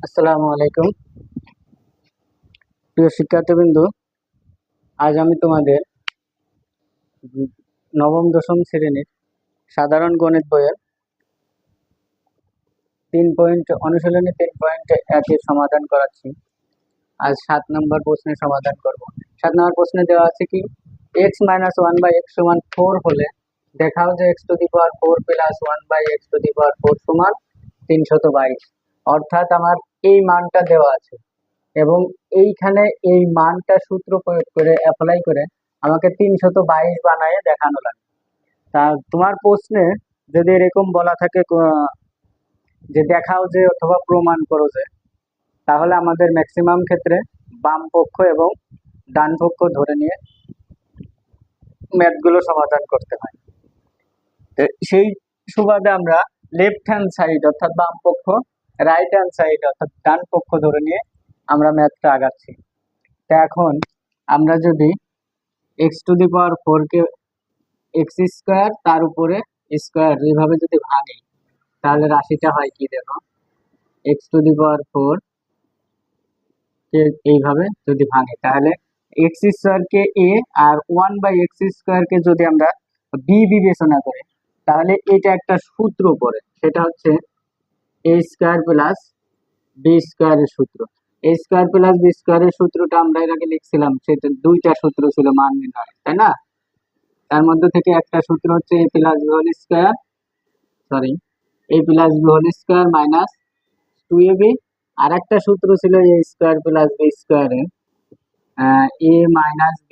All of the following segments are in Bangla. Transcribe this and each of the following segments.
আসসালামু আলাইকুম প্রিয় শিক্ষার্থীবৃন্দ। আজ আমি তোমাদের নবম দশম শ্রেণীর সাধারণ গণিত বইয়ের 3 পয়েন্ট অনুশীলনী 3.1 সমাধান করাচ্ছি। আজ 7 নম্বর প্রশ্নের সমাধান করব। 7 নম্বর প্রশ্নে দেওয়া আছে কি, x-1/x সমান 4 হলে দেখাও যে x⁴ প্লাস 1/x⁴ সমান 322। অর্থাৎ আমার এই মানটা দেওয়া আছে এবং এইখানে এই মানটা সূত্র প্রয়োগ করে অ্যাপ্লাই করে আমাকে 322 বানায় দেখানো লাগে। তা তোমার প্রশ্নে যদি এরকম বলা থাকে যে দেখাও যে অথবা প্রমাণ করো যে, তাহলে আমাদের ম্যাক্সিমাম ক্ষেত্রে বাম পক্ষ এবং ডান পক্ষ ধরে নিয়ে ম্যাথগুলো সমাধান করতে হয়। তো সেই সুবাদে আমরা লেফট হ্যান্ড সাইড অর্থাৎ বাম পক্ষ, রাইট হ্যান্ড সাইড অর্থাৎ ডান পক্ষ ধরে নিয়ে আমরা ম্যাথটা আগাচ্ছি। তো এখন আমরা যদি x⁴ কে x² তার উপরে স্কোয়ার এইভাবে যদি ভাঙি, তাহলে রাশিটা হয় কি দেখো, x⁴ কে এইভাবে যদি ভাঙি তাহলে x² K a R 1/x² কে যদি আমরা b বিবেচনা করি, তাহলে এটা একটা সূত্র পড়ে, সেটা হচ্ছে a² প্লাস b² এর সূত্র। a² প্লাস b² এর সূত্রটা আমরা এর আগে লিখছিলাম, সেটা দুইটা সূত্র ছিল মান নির্ণয়, তাই না? তার মধ্যে থেকে একটা সূত্র হচ্ছে a plus b whole square, sorry a plus b whole square minus 2ab। আর একটা সূত্র ছিল a² প্লাস b² এর a minus b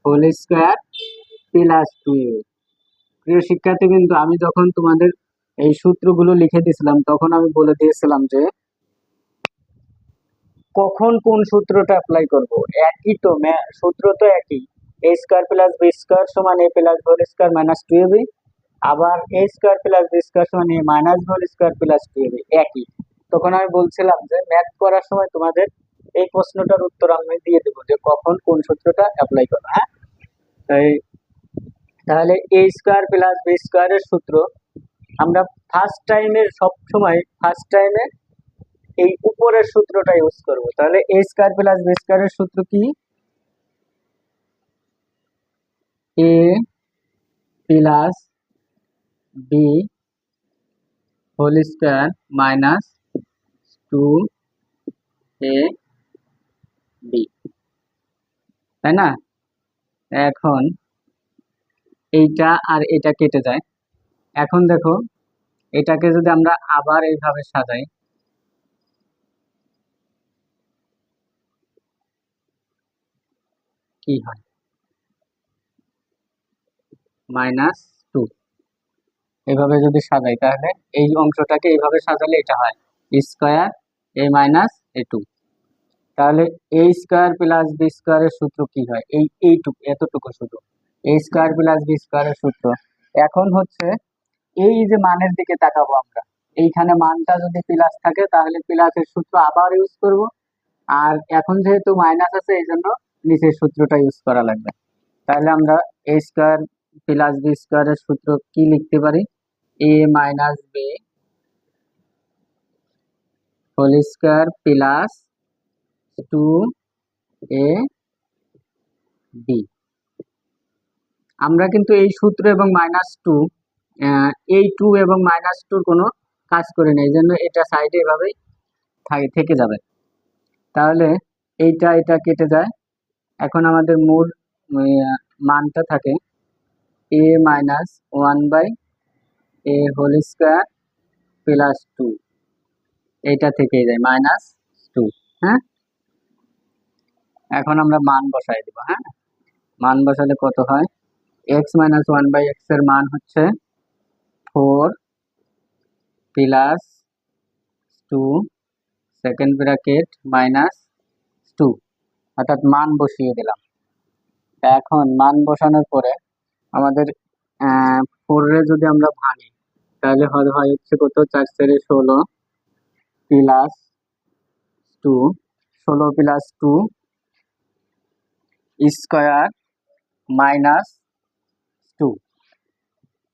whole square plus 2ab। প্রিয় শিক্ষার্থী, কিন্তু আমি যখন তোমাদের এই সূত্রগুলো লিখে দিয়েছিলাম তখন আমি বলে দিয়েছিলাম যে কখন কোন সূত্রটা অ্যাপ্লাই করব। একই তো, সূত্র তো একই, a² প্লাস b² সমান a plus b whole square minus 2ab, আবার a² প্লাস b² সমান a minus b whole square plus 2ab, একই। তখন আমি বলছিলাম যে ম্যাথ করার সময় তোমাদের এই প্রশ্নটার উত্তর আমি দিয়ে দেবো যে কখন কোন সূত্রটা অ্যাপ্লাই করবো। হ্যাঁ, তাহলে a² প্লাস b² এর সূত্র আমরা ফার্স্ট টাইমে এই উপরের সূত্রটা ইউজ করব। তাহলে a² প্লাস b² এর সূত্র কি, a plus b whole square minus 2ab, তাই না? এখন এইটা আর এটা কেটে যায়। এখন দেখো, এটাকে যদি আমরা আবার এইভাবে সাজাই, কি হয়, -2। এইভাবে যদি সাজাই তাহলে এই অংশটাকে এইভাবে সাজালে এটা হয় স্কয়ার a মাইনাস a2। তাহলে a² প্লাস b² এর সূত্র কি হয়, এইটুকু এতটুকু শুধু a² প্লাস b² এর সূত্র। এখন হচ্ছে এই যে মানের দিকে তাকাবো আমরা, এইখানে মানটা যদি প্লাস থাকে তাহলে প্লাসের সূত্র আবার ইউজ করব, আর এখন যেহেতু মাইনাস আছে এই জন্য নিচের সূত্রটা ইউজ করা লাগবে। তাহলে আমরা a² প্লাস b² এর সূত্র কি লিখতে পারি, a minus b whole square plus 2ab। আমরা কিন্তু এই সূত্র এবং -2, এই 2 এবং -2 কোনো কাজ করে নেই, এই জন্য এটা সাইডে এভাবে থেকে যাবে। তাহলে এটা কেটে যায়। এখন আমাদের মূল মানটা থাকে a minus 1/a whole square plus 2, এইটা থেকে যায় -2। হ্যাঁ, এখন আমরা মান বসাই দেব। হ্যাঁ, মান বসালে কত হয়, x মাইনাস 1/x এর মান হচ্ছে 4 প্লাস 2 সেকেন্ড ব্র্যাকেট -2, অর্থাৎ মান বসিয়ে দিলাম। এখন মান বসানোর পরে আমাদের 4 যদি আমরা ভাঙি তাহলে হয় হচ্ছে কত, 4×4 = 16 প্লাস 2, 16 প্লাস 2 স্কয়ার মাইনাস 2।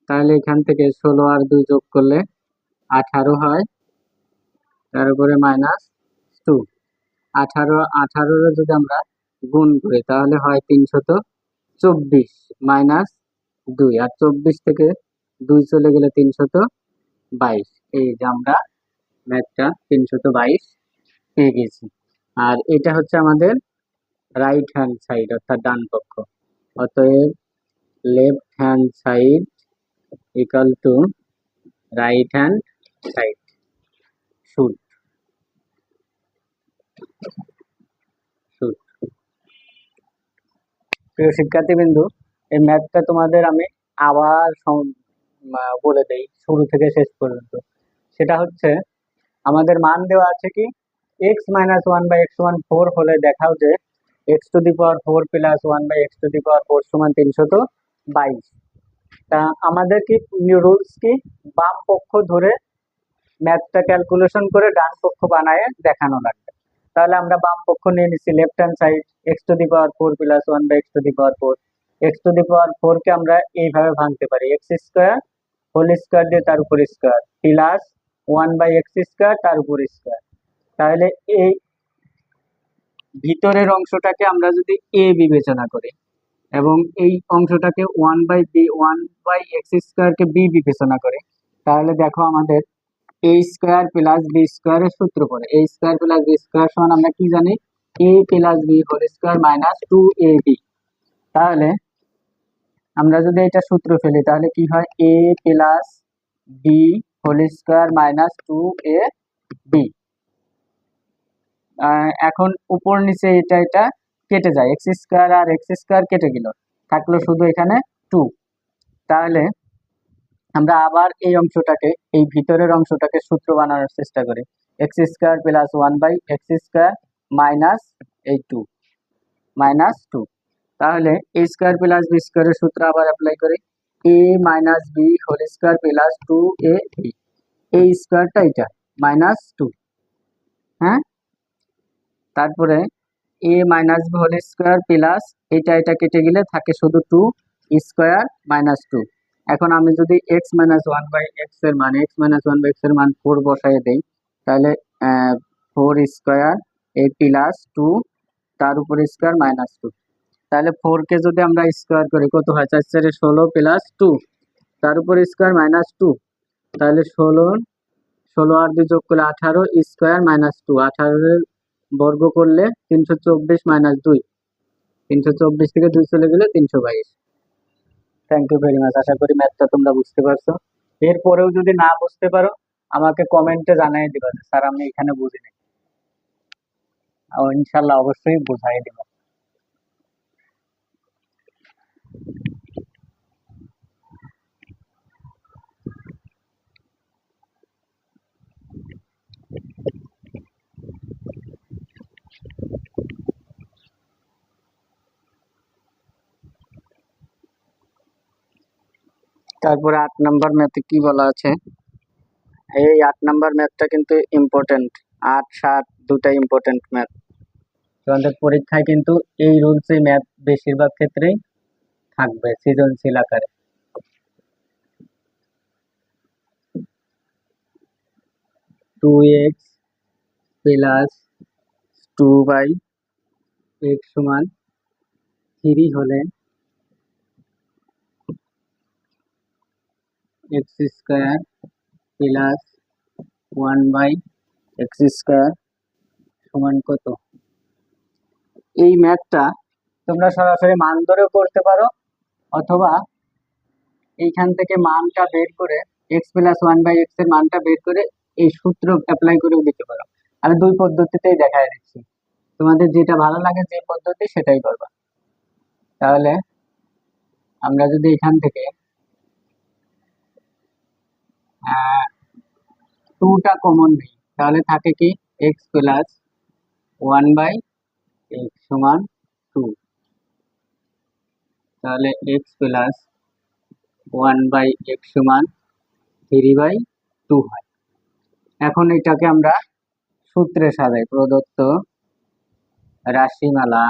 তাহলে এখান থেকে 16 আর 2 যোগ করলে 18 হয়, তার উপরে -2। 18 যদি আমরা গুণ করি তাহলে হয় 324 -2, আর 24 থেকে 2 চলে গেলে 322। এই যে আমরা ম্যাথটা 322 পেয়ে গেছি। আর এটা হচ্ছে আমাদের রাইট হ্যান্ড সাইড অর্থাৎ ডান পক্ষ। অতএব left hand side equal to right hand side should should প্রিয় শিক্ষার্থীবৃন্দু, এই ম্যাথটা তোমাদের আমি আবার বলে দেই শুরু থেকে শেষ পর্যন্ত। সেটা হচ্ছে আমাদের মান দেওয়া আছে কি x - 1/x=4 হলে দেখাও যে x⁴ + 1/x⁴ সমান 322। তা আমাদের কি রুলস কি, বাম পক্ষ ধরে ম্যাথটা ক্যালকুলেশন করে ডান পক্ষ বানায় দেখানো লাগবে। তাহলে আমরা বাম পক্ষ নিয়ে নিচ্ছি left hand side x⁴ + 1/x⁴। x⁴ কে আমরা এইভাবে ভাঙতে পারি x² হোল স্কয়ার দিয়ে তার উপর স্কয়ার প্লাস 1/x² তার উপর স্কয়ার। তাহলে এই ভিতরের অংশটাকে আমরা যদি a বিবেচনা করি এবং এই অংশটাকে 1/x² কে b বিবেচনা করি, তাহলে দেখো আমাদের a² + b² এর সূত্র পড়ে a² + b² সমান আমরা কি জানি a + b² - 2ab। তাহলে আমরা যদি এটা সূত্র ফেলি তাহলে কি হয় a + b² - 2ab। এখন উপর নিচে এটা কেটে যায়, x² আর x² কেটে গেল, থাকলো শুধু এখানে 2। তাহলে আমরা আবার এই অংশটাকে, এই ভিতরের অংশটাকে সূত্র বানানোর চেষ্টা করি x² + 1/x² মাইনাস এই 2 -2। তাহলে a² + b² এর সূত্র আবার অ্যাপ্লাই করি a - b² + 2ab। এই স্কয়ারটা এটা -2, হ্যাঁ। তারপরে a - b² প্লাস এটা কেটে গেলে থাকে শুধু 2 স্কয়ার -2। এখন আমি যদি x - 1/x এর মান এর মান 4 বসায় দেই, তাহলে 4 স্কয়ার a প্লাস 2 তার উপর স্কয়ার -2। তাহলে 4 কে যদি আমরা স্কয়ার করি কত হয় 4 × 4 = 16 প্লাস 2 তার উপর স্কয়ার -2। তাহলে 16 আর 2 যোগ করলে 18 স্কয়ার -2। 18 এর বর্গ করলে 324 - 2, 324 থেকে 2 চলে গেলে 322। Thank you very much. আশা করি ম্যাথটা তোমরা বুঝতে পারছো। এরপরেও যদি না বুঝতে পারো আমাকে কমেন্টে জানিয়ে দিবা যে স্যার আমি এখানে বুঝিনি, ইনশাল্লাহ অবশ্যই বুঝাই দিব। তারপরে 8 নাম্বার ম্যাথে কি বলা আছে, এই 8 নাম্বার ম্যাথটা কিন্তু ইম্পর্টেন্ট। 8, 7 দুটাই ইম্পর্টেন্ট ম্যাথ। তোমাদের পরীক্ষায় কিন্তু এই রুলসে ম্যাথ বেশিরভাগ ক্ষেত্রেই থাকবে সৃজনশীল আকারে। টু এক্স প্লাস 2/x সমান 3 হলে x² প্লাস 1/x² সমান কত? এই ম্যাথটা তোমরা সরাসরি মান ধরেও করতে পারো, অথবা এইখান থেকে মানটা বের করে x + 1/x এর মানটা বের করে এই সূত্র অ্যাপ্লাই করেও দিতে পারো। আমি দুই পদ্ধতিতেই দেখাই দিচ্ছি, তোমাদের যেটা ভালো লাগে যে পদ্ধতি সেটাই করবা। তাহলে আমরা যদি এখান থেকে 2টা কমন নিই তাহলে থাকে কি x + 1/x সমান 2। তাহলে x + 1/x সমান 3/2 হয়। এখন এটাকে আমরা সূত্রে সাজাই, প্রদত্ত রাশিমালা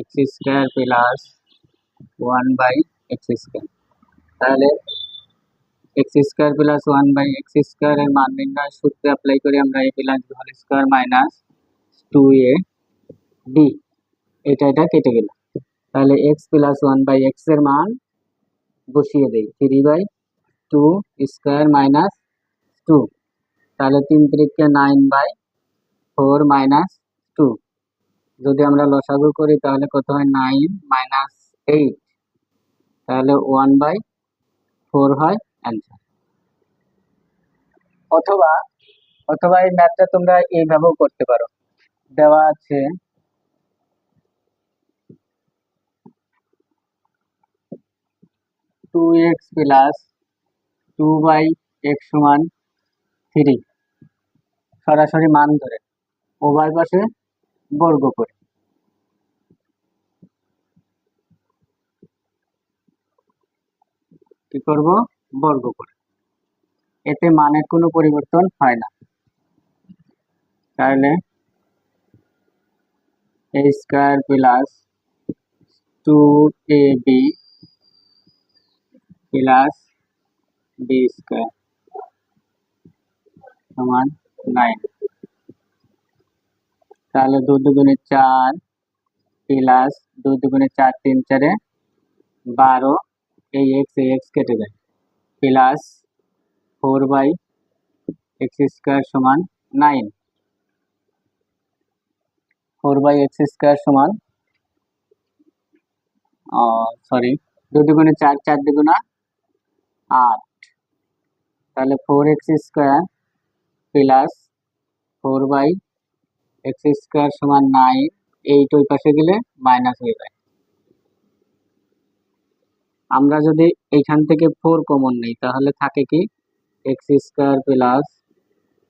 x² + 1/x²। তাহলে এক্স স্কোয়ার প্লাস 1/x² এর মান নির্ণয় সূত্রে অ্যাপ্লাই করে আমরা a plus b whole square minus 2ab, এটা কেটে গেল। তাহলে x প্লাস 1/x এর মান বসিয়ে দেই, 3/2² মাইনাস 2, তাহলে 3×3 = 9/4 মাইনাস 2। যদি আমরা লসাগু করি তাহলে কত হয়, 9 মাইনাস 8, তাহলে 1/4 হয় অ্যান্সার। অথবা অথবা এই ম্যাথটা তোমরা এইভাবেও করতে পারো, দেওয়া আছে 2x প্লাস 2/x সমান 3, সরাসরি মান ধরে উভয় পাশে বর্গ করে। কি করব, বর্গ করে, এতে মানের কোনো পরিবর্তন হয় না। তাহলে a square plus 2ab plus b square সমান 9। তাহলে 2 দুগুণে 4 প্লাস 2 দুগুণে 4, 3 4 12, এই x কেটে যায়, প্লাস 4/x² সমান 9, 4/x² সমান সরি 2 দুগুণে 4, 4 দুগুণা 8, তাহলে 4x² প্লাস 4/x² সমান 9, 8 ওই পাশে গেলে মাইনাস হয়ে যায়। আমরা যদি এইখান থেকে 4 কমন নেই তাহলে থাকে কি, x² প্লাস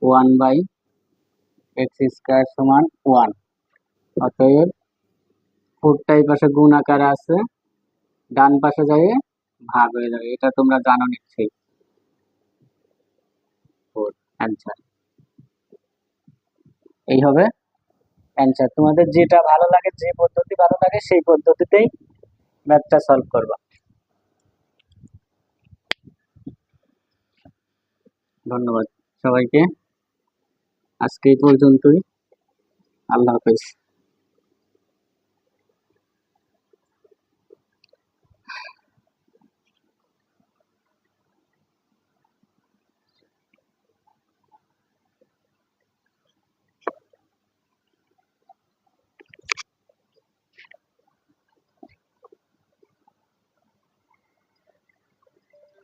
1/x² সমান 1। অতএব 4টা এই পাশে গুণ আকারে আছে, ডান পাশে যায় ভাগ হয়ে যাবে, এটা তোমরা জানো নিশ্চয়ই। অ্যান্সার এই হবে অ্যান্সার। তোমাদের যেটা ভালো লাগে, যে পদ্ধতি ভালো লাগে সেই পদ্ধতিতেই ম্যাথটা সলভ করবা। ধন্যবাদ সবাইকে, আজকে এই পর্যন্তই। আল্লাহ হাফেজ।